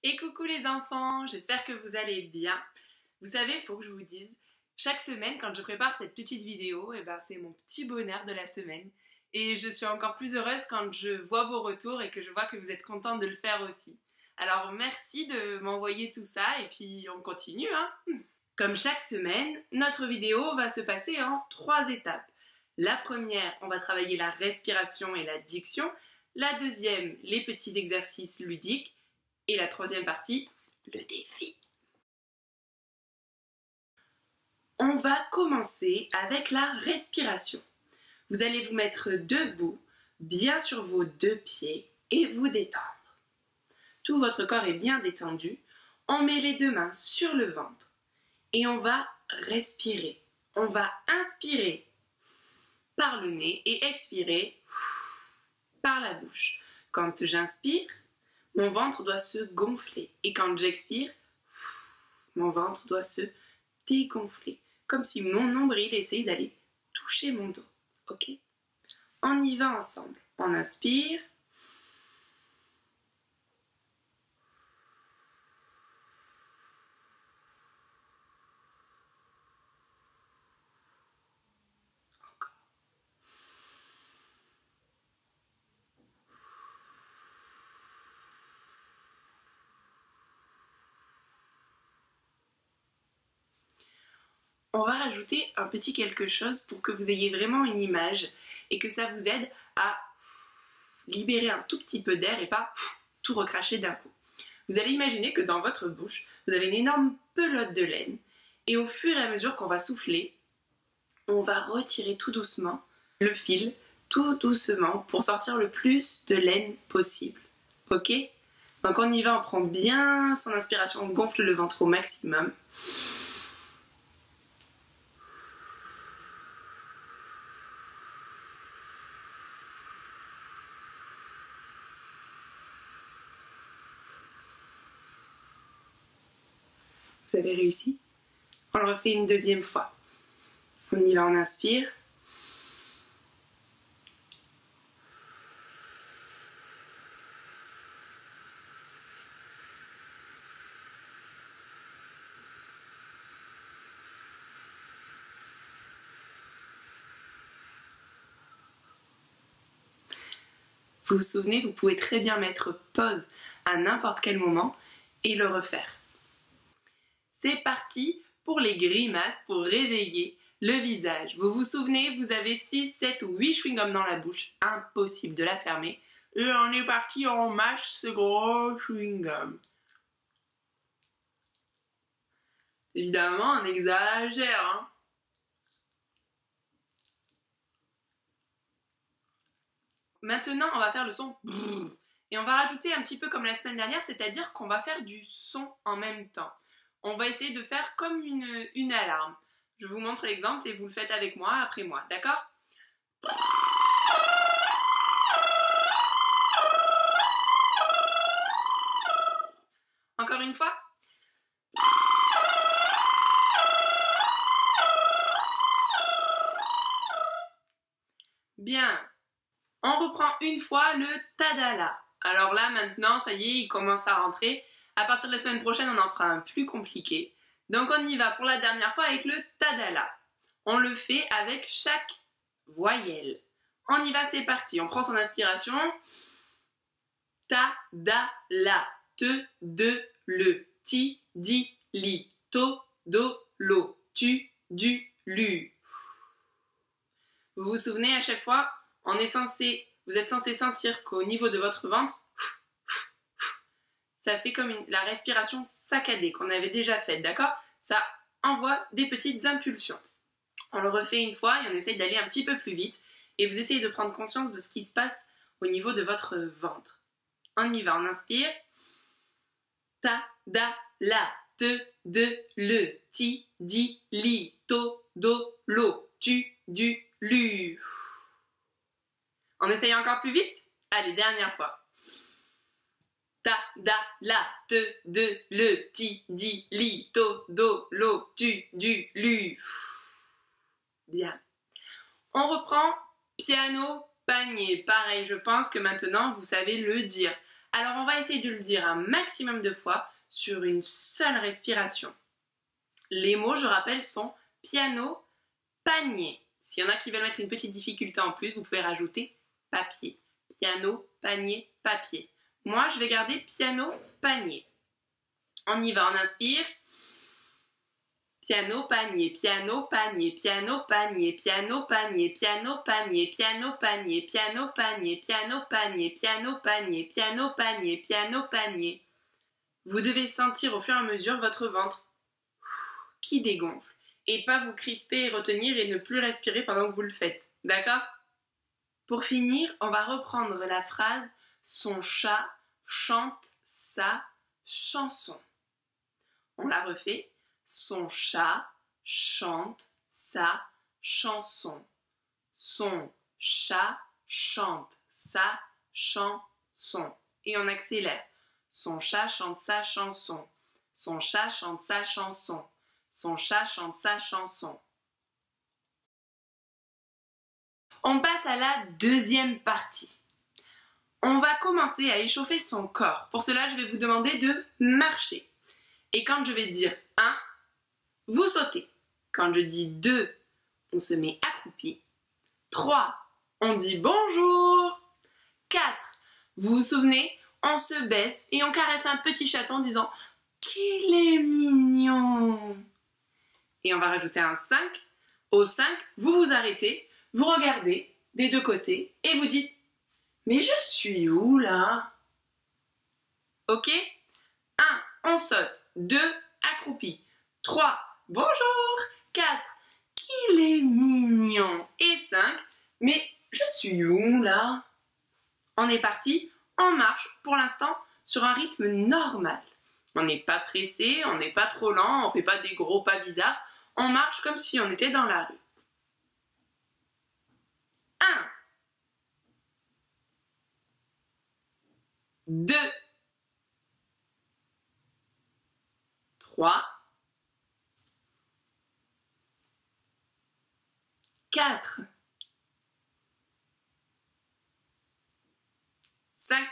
Et coucou les enfants, j'espère que vous allez bien. Vous savez, il faut que je vous dise, chaque semaine quand je prépare cette petite vidéo, c'est mon petit bonheur de la semaine. Et je suis encore plus heureuse quand je vois vos retours et que je vois que vous êtes contents de le faire aussi. Alors merci de m'envoyer tout ça et puis on continue hein. Comme chaque semaine, notre vidéo va se passer en 3 étapes. La première, on va travailler la respiration et la diction. La deuxième, les petits exercices ludiques. Et la troisième partie, le défi. On va commencer avec la respiration. Vous allez vous mettre debout, bien sur vos 2 pieds et vous détendre. Tout votre corps est bien détendu. On met les 2 mains sur le ventre et on va respirer. On va inspirer par le nez et expirer par la bouche. Quand j'inspire, mon ventre doit se gonfler et quand j'expire, mon ventre doit se dégonfler, comme si mon nombril essayait d'aller toucher mon dos. Ok? On y va ensemble. On inspire. Encore. On va rajouter un petit quelque chose pour que vous ayez vraiment une image et que ça vous aide à libérer un tout petit peu d'air et pas tout recracher d'un coup. Vous allez imaginer que dans votre bouche, vous avez une énorme pelote de laine et au fur et à mesure qu'on va souffler, on va retirer tout doucement le fil, tout doucement pour sortir le plus de laine possible. Ok? Donc on y va, on prend bien son inspiration, on gonfle le ventre au maximum. Vous avez réussi? On le refait une deuxième fois. On y va, on inspire. Vous vous souvenez, vous pouvez très bien mettre pause à n'importe quel moment et le refaire. C'est parti pour les grimaces pour réveiller le visage. Vous vous souvenez, vous avez 6, 7 ou 8 chewing-gums dans la bouche. Impossible de la fermer. Et on est parti, on mâche ce gros chewing-gum. Évidemment, on exagère, hein. Maintenant, on va faire le son brrr. Et on va rajouter un petit peu comme la semaine dernière, c'est-à-dire qu'on va faire du son en même temps. On va essayer de faire comme une alarme. Je vous montre l'exemple et vous le faites avec moi, après moi, d'accord? Encore une fois. Bien. On reprend une fois le tadala. Alors là, maintenant, ça y est, il commence à rentrer. À partir de la semaine prochaine, on en fera un plus compliqué. Donc on y va pour la dernière fois avec le tadala. On le fait avec chaque voyelle. On y va, c'est parti. On prend son inspiration. Ta, da, la. Te, de, le. Ti, di, li. To, do, lo. Tu, du, lu. Vous vous souvenez à chaque fois, vous êtes censé sentir qu'au niveau de votre ventre, ça fait comme la respiration saccadée qu'on avait déjà faite, d'accord? Ça envoie des petites impulsions. On le refait une fois et on essaye d'aller un petit peu plus vite. Et vous essayez de prendre conscience de ce qui se passe au niveau de votre ventre. On y va, on inspire. Ta, da, la, te, de, le, ti, di, li, to, do, lo, tu, du, lu. On essaye encore plus vite? Allez, dernière fois. Ta, da, la, te, de, le, ti, di, li, to, do, lo, tu, du, lu. Bien. On reprend piano, panier. Pareil, je pense que maintenant, vous savez le dire. Alors on va essayer de le dire un maximum de fois sur une seule respiration. Les mots, je rappelle, sont piano, panier. S'il y en a qui veulent mettre une petite difficulté en plus, vous pouvez rajouter papier. Piano, panier, papier. Moi, je vais garder piano, panier. On y va, on inspire. Piano, panier, piano, panier, piano, panier, piano, panier, piano, panier, piano, panier, piano, panier, piano, panier, piano, panier, piano, panier, piano, panier. Vous devez sentir au fur et à mesure votre ventre qui dégonfle et pas vous crisper et retenir et ne plus respirer pendant que vous le faites. D'accord? Pour finir, on va reprendre la phrase « Son chat chante sa chanson ». On la refait. Son chat chante sa chanson. Son chat chante sa chanson. Et on accélère. Son chat chante sa chanson. Son chat chante sa chanson. Son chat chante sa chanson. On passe à la deuxième partie. On va commencer à échauffer son corps. Pour cela, je vais vous demander de marcher. Et quand je vais dire 1, vous sautez. Quand je dis 2, on se met accroupi. 3, on dit bonjour. 4, vous vous souvenez, on se baisse et on caresse un petit chaton en disant qu'il est mignon. Et on va rajouter un 5. Au 5, vous vous arrêtez, vous regardez des deux côtés et vous dites mais je suis où là? Ok? 1, on saute. 2, accroupi. 3, bonjour. 4, qu'il est mignon. Et 5, mais je suis où là? On est parti, on marche pour l'instant sur un rythme normal. On n'est pas pressé, on n'est pas trop lent, on ne fait pas des gros pas bizarres. On marche comme si on était dans la rue. 1, 2, 3, 4, 5.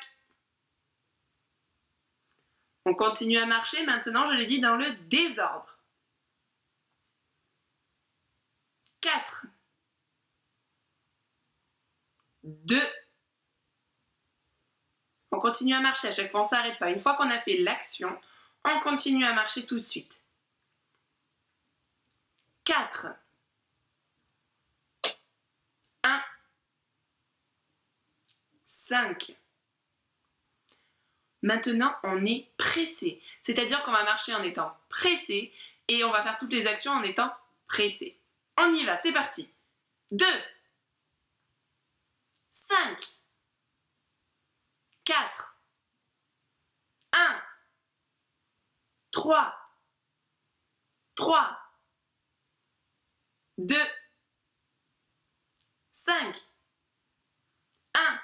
On continue à marcher, maintenant je l'ai dit dans le désordre. 4, 2. On continue à marcher, à chaque fois on ne s'arrête pas. Une fois qu'on a fait l'action, on continue à marcher tout de suite. 4, 1, 5. Maintenant, on est pressé. C'est-à-dire qu'on va marcher en étant pressé et on va faire toutes les actions en étant pressé. On y va, c'est parti. 2, 5, 4, 1, 3, 2, 5, 1,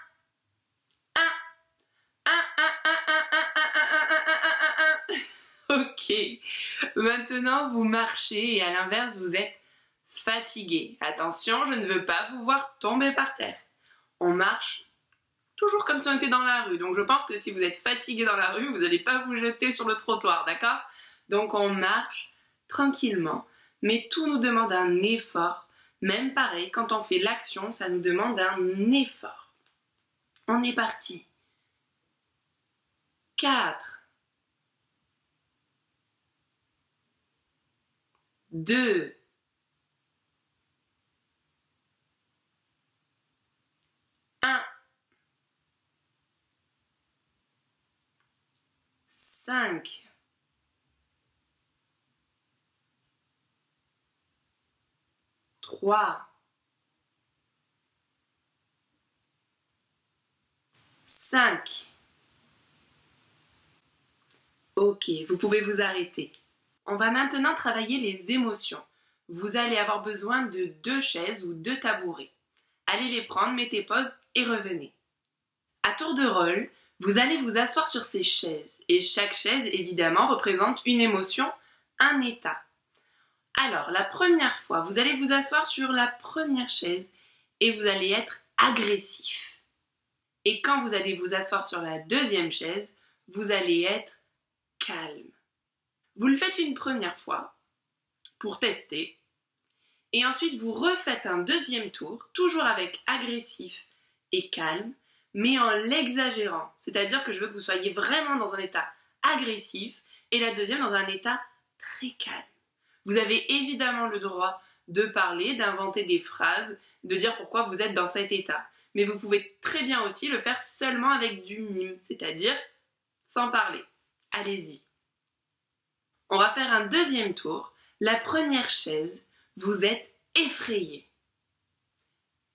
1. Ok. Maintenant, vous marchez et à l'inverse, vous êtes fatigué. Attention, je ne veux pas vous voir tomber par terre. On marche toujours comme si on était dans la rue. Donc je pense que si vous êtes fatigué dans la rue, vous n'allez pas vous jeter sur le trottoir, d'accord? Donc on marche tranquillement, mais tout nous demande un effort. Même pareil, quand on fait l'action, ça nous demande un effort. On est parti. 4, 2, 1, 5, 3, 5. Ok, vous pouvez vous arrêter. On va maintenant travailler les émotions. Vous allez avoir besoin de 2 chaises ou 2 tabourets. Allez les prendre, mettez pause et revenez. À tour de rôle, vous allez vous asseoir sur ces chaises. Et chaque chaise, évidemment, représente une émotion, un état. Alors, la première fois, vous allez vous asseoir sur la première chaise et vous allez être agressif. Et quand vous allez vous asseoir sur la deuxième chaise, vous allez être calme. Vous le faites une première fois pour tester. Et ensuite, vous refaites un deuxième tour, toujours avec agressif et calme, mais en l'exagérant. C'est-à-dire que je veux que vous soyez vraiment dans un état agressif et la deuxième dans un état très calme. Vous avez évidemment le droit de parler, d'inventer des phrases, de dire pourquoi vous êtes dans cet état. Mais vous pouvez très bien aussi le faire seulement avec du mime, c'est-à-dire sans parler. Allez-y. On va faire un deuxième tour. La première chaise, vous êtes effrayé.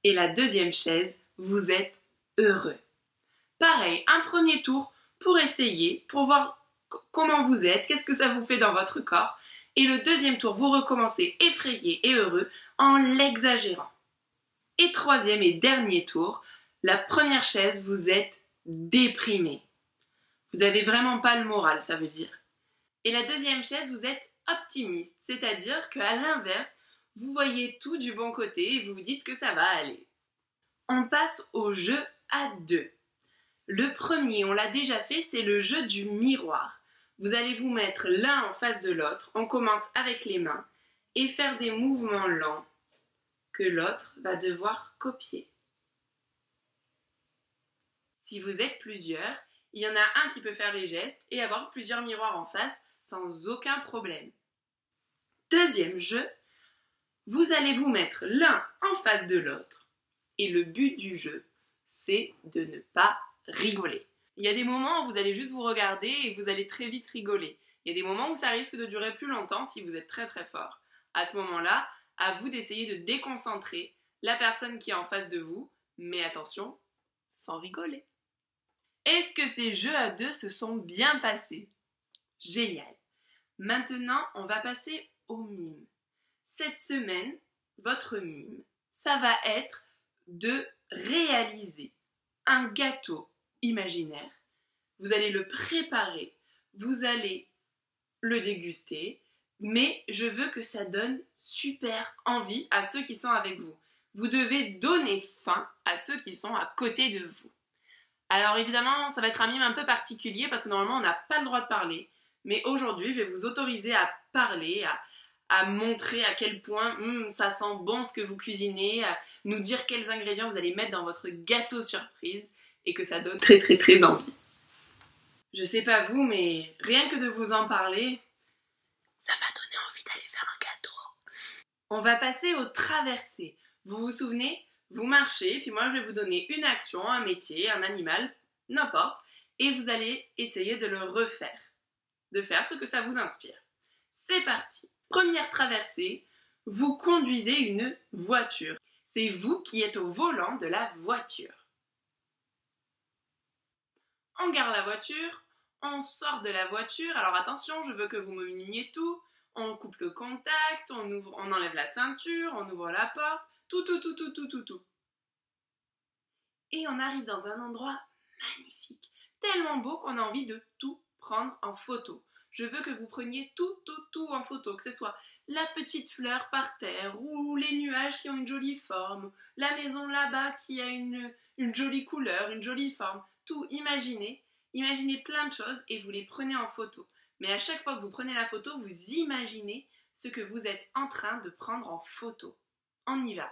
Et la deuxième chaise, vous êtes heureux. Pareil, un premier tour pour essayer, pour voir comment vous êtes, qu'est-ce que ça vous fait dans votre corps. Et le deuxième tour, vous recommencez effrayé et heureux en l'exagérant. Et troisième et dernier tour, la première chaise, vous êtes déprimé. Vous n'avez vraiment pas le moral, ça veut dire. Et la deuxième chaise, vous êtes optimiste, c'est-à-dire qu'à l'inverse, vous voyez tout du bon côté et vous vous dites que ça va aller. On passe au jeu à deux. Le premier, on l'a déjà fait, c'est le jeu du miroir. Vous allez vous mettre l'un en face de l'autre, on commence avec les mains, et faire des mouvements lents que l'autre va devoir copier. Si vous êtes plusieurs, il y en a un qui peut faire les gestes et avoir plusieurs miroirs en face sans aucun problème. Deuxième jeu, vous allez vous mettre l'un en face de l'autre et le but du jeu, c'est de ne pas rigoler. Il y a des moments où vous allez juste vous regarder et vous allez très vite rigoler. Il y a des moments où ça risque de durer plus longtemps si vous êtes très très fort. À ce moment-là, à vous d'essayer de déconcentrer la personne qui est en face de vous, mais attention, sans rigoler. Est-ce que ces jeux à deux se sont bien passés? Génial! Maintenant, on va passer au mime. Cette semaine, votre mime, ça va être de réaliser un gâteau imaginaire. Vous allez le préparer, vous allez le déguster, mais je veux que ça donne super envie à ceux qui sont avec vous. Vous devez donner faim à ceux qui sont à côté de vous. Alors évidemment, ça va être un mime un peu particulier parce que normalement on n'a pas le droit de parler, mais aujourd'hui je vais vous autoriser à parler, à montrer à quel point ça sent bon ce que vous cuisinez, à nous dire quels ingrédients vous allez mettre dans votre gâteau surprise et que ça donne très très très envie. Je sais pas vous, mais rien que de vous en parler, ça m'a donné envie d'aller faire un gâteau. On va passer au traversé. Vous vous souvenez? Vous marchez, puis moi je vais vous donner une action, un métier, un animal, n'importe, et vous allez essayer de le refaire, de faire ce que ça vous inspire. C'est parti! Première traversée, vous conduisez une voiture. C'est vous qui êtes au volant de la voiture. On garde la voiture, on sort de la voiture. Alors attention, je veux que vous me mimiez tout. On coupe le contact, on enlève la ceinture, on ouvre la porte, tout. Et on arrive dans un endroit magnifique, tellement beau qu'on a envie de tout prendre en photo. Je veux que vous preniez tout en photo, que ce soit la petite fleur par terre, ou les nuages qui ont une jolie forme, la maison là-bas qui a une jolie couleur, une jolie forme. Tout, imaginez plein de choses et vous les prenez en photo. Mais à chaque fois que vous prenez la photo, vous imaginez ce que vous êtes en train de prendre en photo. On y va.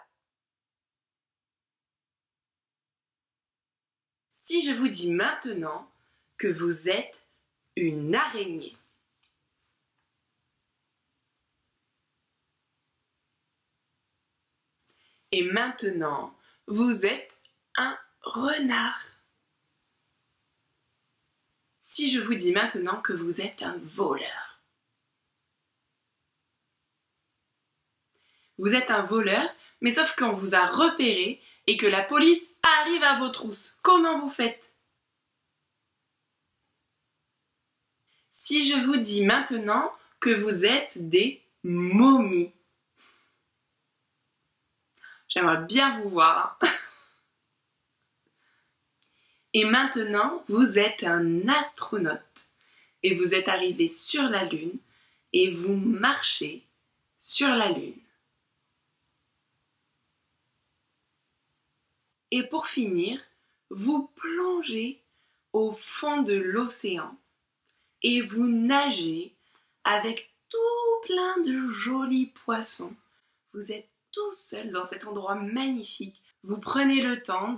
Si je vous dis maintenant que vous êtes une araignée, et maintenant vous êtes un renard. Si je vous dis maintenant que vous êtes un voleur, vous êtes un voleur, mais sauf qu'on vous a repéré et que la police arrive à vos trousses. Comment vous faites? Si je vous dis maintenant que vous êtes des momies, j'aimerais bien vous voir. Et maintenant, vous êtes un astronaute et vous êtes arrivé sur la Lune et vous marchez sur la Lune. Et pour finir, vous plongez au fond de l'océan et vous nagez avec tout plein de jolis poissons. Vous êtes tout seul dans cet endroit magnifique. Vous prenez le temps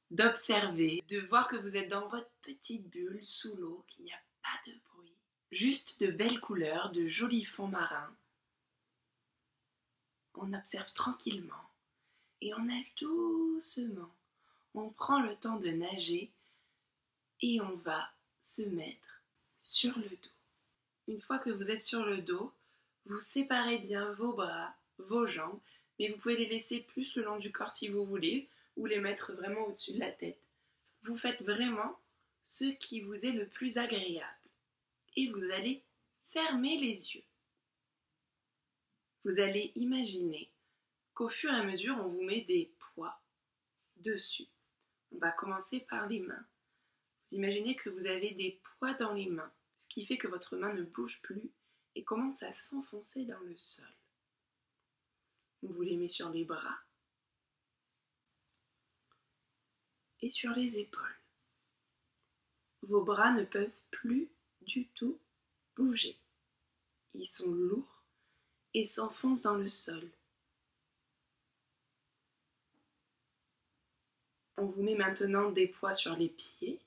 d'observer, de voir que vous êtes dans votre petite bulle sous l'eau, qu'il n'y a pas de bruit. Juste de belles couleurs, de jolis fonds marins. On observe tranquillement et on nage doucement. On prend le temps de nager et on va se mettre sur le dos. Une fois que vous êtes sur le dos, vous séparez bien vos bras, vos jambes, mais vous pouvez les laisser plus le long du corps si vous voulez, ou les mettre vraiment au-dessus de la tête. Vous faites vraiment ce qui vous est le plus agréable. Et vous allez fermer les yeux. Vous allez imaginer qu'au fur et à mesure, on vous met des poids dessus. On va commencer par les mains. Vous imaginez que vous avez des poids dans les mains, ce qui fait que votre main ne bouge plus et commence à s'enfoncer dans le sol. On vous les met sur les bras et sur les épaules. Vos bras ne peuvent plus du tout bouger. Ils sont lourds et s'enfoncent dans le sol. On vous met maintenant des poids sur les pieds,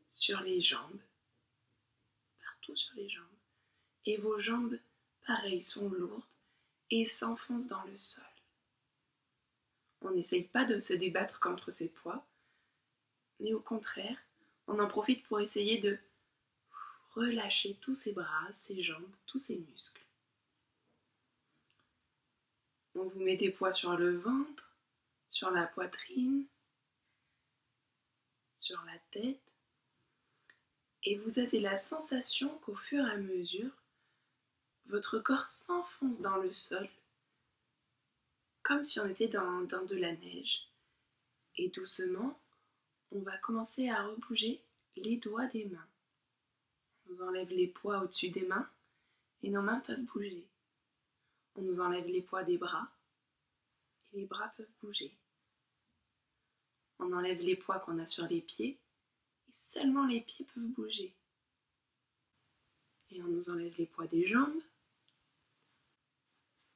sur les jambes, partout sur les jambes. Et vos jambes, pareil, sont lourdes et s'enfoncent dans le sol. On n'essaye pas de se débattre contre ces poids, mais au contraire, on en profite pour essayer de relâcher tous ses bras, ses jambes, tous ses muscles. On vous met des poids sur le ventre, sur la poitrine, sur la tête, et vous avez la sensation qu'au fur et à mesure, votre corps s'enfonce dans le sol, comme si on était dans de la neige. Et doucement, on va commencer à rebouger les doigts des mains. On nous enlève les poids au-dessus des mains, et nos mains peuvent bouger. On nous enlève les poids des bras, et les bras peuvent bouger. On enlève les poids qu'on a sur les pieds, et seulement les pieds peuvent bouger. Et on nous enlève les poids des jambes,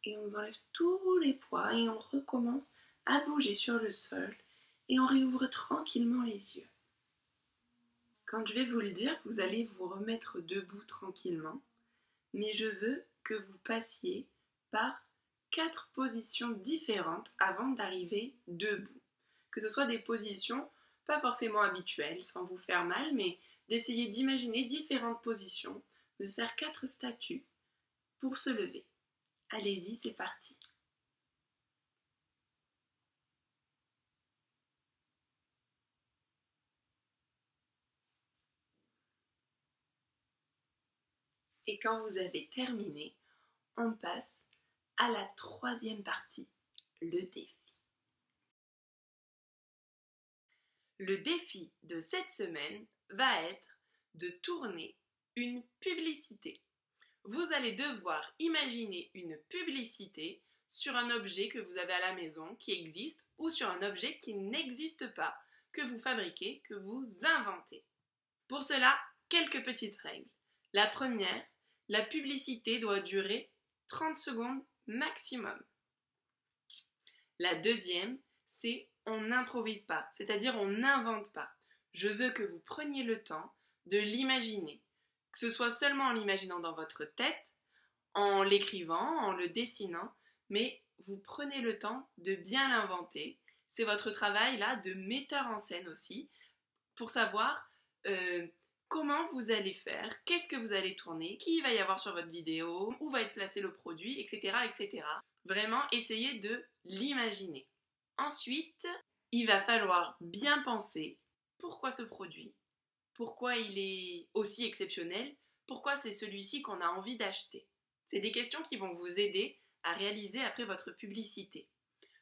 et on nous enlève tous les poids, et on recommence à bouger sur le sol, et on réouvre tranquillement les yeux. Quand je vais vous le dire, vous allez vous remettre debout tranquillement, mais je veux que vous passiez par 4 positions différentes avant d'arriver debout. Que ce soit des positions pas forcément habituelles, sans vous faire mal, mais d'essayer d'imaginer différentes positions, de faire 4 statues pour se lever. Allez-y, c'est parti. Et quand vous avez terminé, on passe à la 3e partie, le défi. Le défi de cette semaine va être de tourner une publicité. Vous allez devoir imaginer une publicité sur un objet que vous avez à la maison qui existe ou sur un objet qui n'existe pas, que vous fabriquez, que vous inventez. Pour cela, quelques petites règles. La première, la publicité doit durer 30 secondes maximum. La deuxième, c'est on n'improvise pas, c'est-à-dire on n'invente pas. Je veux que vous preniez le temps de l'imaginer, que ce soit seulement en l'imaginant dans votre tête, en l'écrivant, en le dessinant, mais vous prenez le temps de bien l'inventer. C'est votre travail là de metteur en scène aussi, pour savoir comment vous allez faire, qu'est-ce que vous allez tourner, qui va y avoir sur votre vidéo, où va être placé le produit, etc. etc. Vraiment, essayez de l'imaginer. Ensuite, il va falloir bien penser pourquoi ce produit, pourquoi il est aussi exceptionnel, pourquoi c'est celui-ci qu'on a envie d'acheter. C'est des questions qui vont vous aider à réaliser après votre publicité.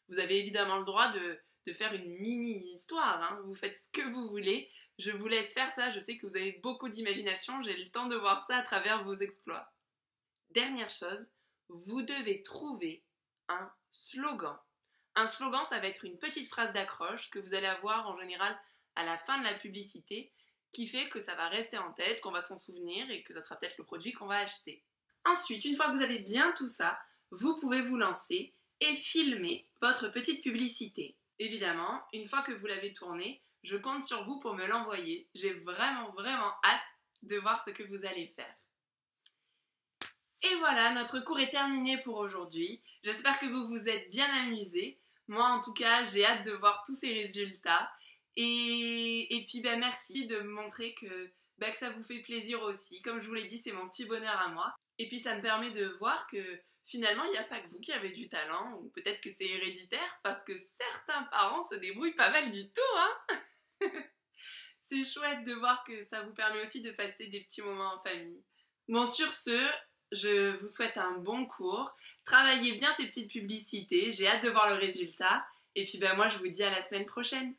Vous avez évidemment le droit de faire une mini-histoire, hein. Vous faites ce que vous voulez. Je vous laisse faire ça, je sais que vous avez beaucoup d'imagination, j'ai le temps de voir ça à travers vos exploits. Dernière chose, vous devez trouver un slogan, Un slogan, ça va être une petite phrase d'accroche que vous allez avoir en général à la fin de la publicité, qui fait que ça va rester en tête, qu'on va s'en souvenir et que ça sera peut-être le produit qu'on va acheter. Ensuite, une fois que vous avez bien tout ça, vous pouvez vous lancer et filmer votre petite publicité. Évidemment, une fois que vous l'avez tournée, je compte sur vous pour me l'envoyer. J'ai vraiment hâte de voir ce que vous allez faire. Et voilà, notre cours est terminé pour aujourd'hui. J'espère que vous vous êtes bien amusés. Moi, en tout cas, j'ai hâte de voir tous ces résultats. Et puis, merci de me montrer que ça vous fait plaisir aussi. Comme je vous l'ai dit, c'est mon petit bonheur à moi. Et puis, ça me permet de voir que finalement, il n'y a pas que vous qui avez du talent. Ou peut-être que c'est héréditaire parce que certains parents se débrouillent pas mal du tout, hein. C'est chouette de voir que ça vous permet aussi de passer des petits moments en famille. Bon, sur ce, je vous souhaite un bon cours. Travaillez bien ces petites publicités. J'ai hâte de voir le résultat. Et puis, moi, je vous dis à la semaine prochaine.